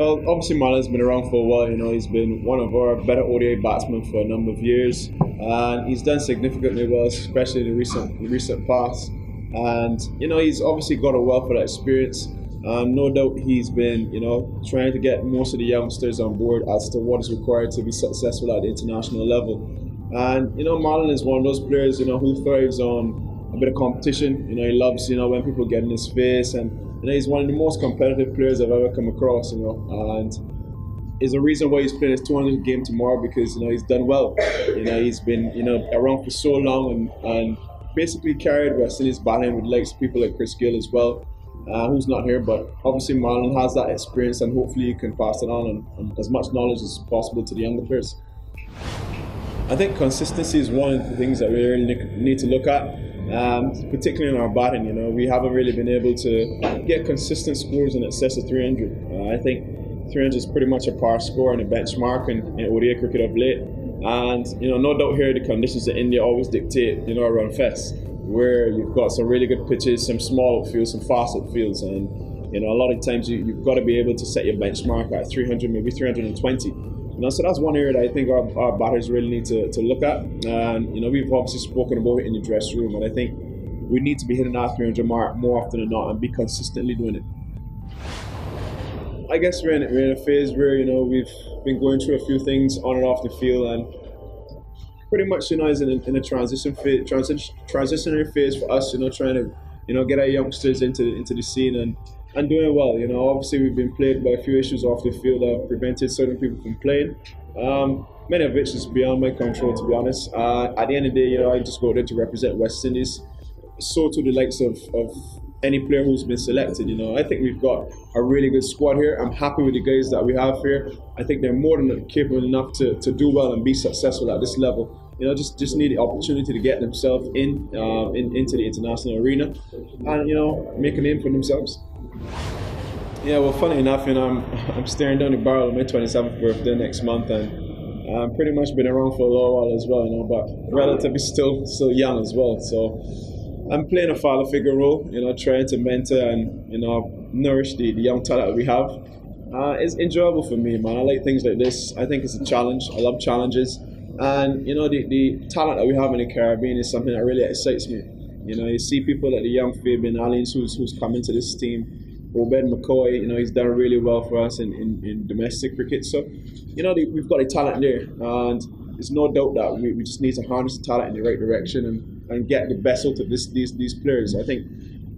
Well, obviously Marlon's been around for a while. He's been one of our better ODI batsmen for a number of years, and he's done significantly well, especially in the recent past. And he's obviously got a wealth of experience. No doubt he's been, trying to get most of the youngsters on board as to what is required to be successful at the international level. And Marlon is one of those players, who thrives on a bit of competition. He loves, when people get in his face, and he's one of the most competitive players I've ever come across. And is a reason why he's playing his 200th game tomorrow, because he's done well. He's been around for so long, and basically carried West Indies batting with likes of people like Chris Gill as well, who's not here. But obviously Marlon has that experience, and hopefully he can pass it on and as much knowledge as possible to the younger players. I think consistency is one of the things that we really need to look at, particularly in our batting. We haven't really been able to get consistent scores in excess of 300. I think 300 is pretty much a par score and a benchmark in ODI cricket of late. And no doubt here the conditions in India always dictate a run fest, where you've got some really good pitches, some small outfields, some fast outfields, and a lot of times you've got to be able to set your benchmark at 300, maybe 320. So that's one area that I think our batters really need to look at. And we've obviously spoken about it in the dressing room, and I think we need to be hitting that 300 mark more often than not and be consistently doing it. I guess we're in a phase where we've been going through a few things on and off the field, and pretty much is in a transitionary phase for us. Trying to get our youngsters into the scene and doing well. Obviously we've been plagued by a few issues off the field that have prevented certain people from playing. Many of which is beyond my control, to be honest. At the end of the day, I just go there to represent West Indies. So to the likes of any player who's been selected. I think we've got a really good squad here. I'm happy with the guys that we have here. I think they're more than capable enough to do well and be successful at this level. Just need the opportunity to get themselves into the international arena and make a name for themselves. Yeah, well, funny enough, I'm staring down the barrel of my 27th birthday next month, and I've pretty much been around for a little while as well, but relatively still young as well. So I'm playing a father figure role, trying to mentor and nourish the young talent that we have. It's enjoyable for me, man. I like things like this. I think it's a challenge. I love challenges, and the talent that we have in the Caribbean is something that really excites me. You see people like the young Fabian Alleynes who's come into this team. Obed McCoy, he's done really well for us in domestic cricket. So, we've got a talent there, and there's no doubt that we just need to harness the talent in the right direction and get the best out of these players. I think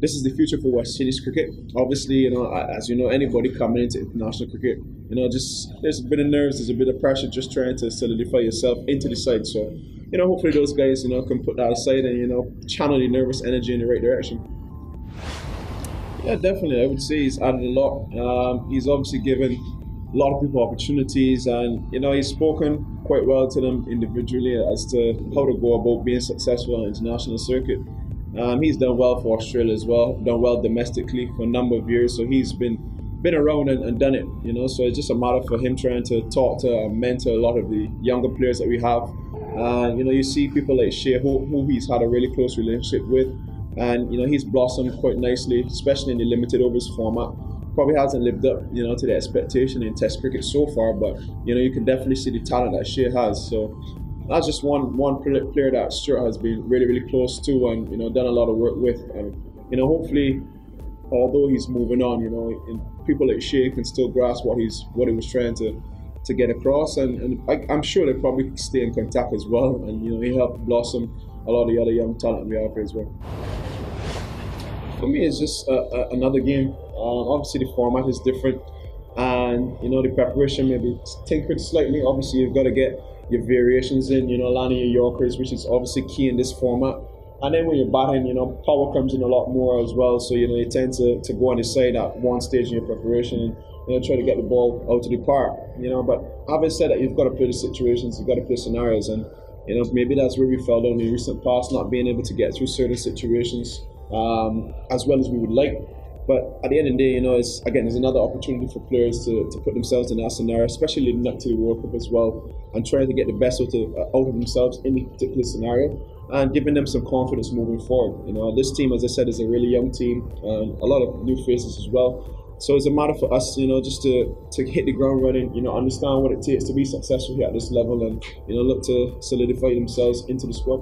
this is the future for West Indies cricket. Obviously, as anybody coming into international cricket, there's a bit of nerves, there's a bit of pressure just trying to solidify yourself into the side. So, hopefully those guys, can put that aside and, channel the nervous energy in the right direction. Yeah, definitely. I would say he's added a lot. He's obviously given a lot of people opportunities, and he's spoken quite well to them individually as to how to go about being successful on the international circuit. He's done well for Australia as well, done well domestically for a number of years, so he's been around and done it. So it's just a matter for him trying to talk to and mentor a lot of the younger players that we have. You see people like Shea, who he's had a really close relationship with. And he's blossomed quite nicely, especially in the limited overs format. Probably hasn't lived up, to the expectation in Test cricket so far, but you can definitely see the talent that Shea has. So that's just one player that Stuart has been really, really close to and done a lot of work with. And hopefully, although he's moving on, people like Shea can still grasp what he was trying to get across, and I'm sure they'll probably stay in contact as well. And he helped blossom a lot of the other young talent we have here as well. For me, it's just another game. Obviously, the format is different, and the preparation maybe tinkered slightly. Obviously, you've got to get your variations in. Landing your Yorkers, which is obviously key in this format. And then when you're batting, power comes in a lot more as well. So you tend to go on the side at one stage in your preparation and try to get the ball out of the park. But having said that, you've got to play the situations, you've got to play scenarios, and maybe that's where we fell down in the recent past, not being able to get through certain situations as well as we would like. But at the end of the day, it's another opportunity for players to put themselves in that scenario, especially leading up to the World Cup as well, and trying to get the best out of themselves in the particular scenario, and giving them some confidence moving forward. This team, as I said, is a really young team, and a lot of new faces as well. So it's a matter for us, just to hit the ground running, understand what it takes to be successful here at this level, and look to solidify themselves into the squad.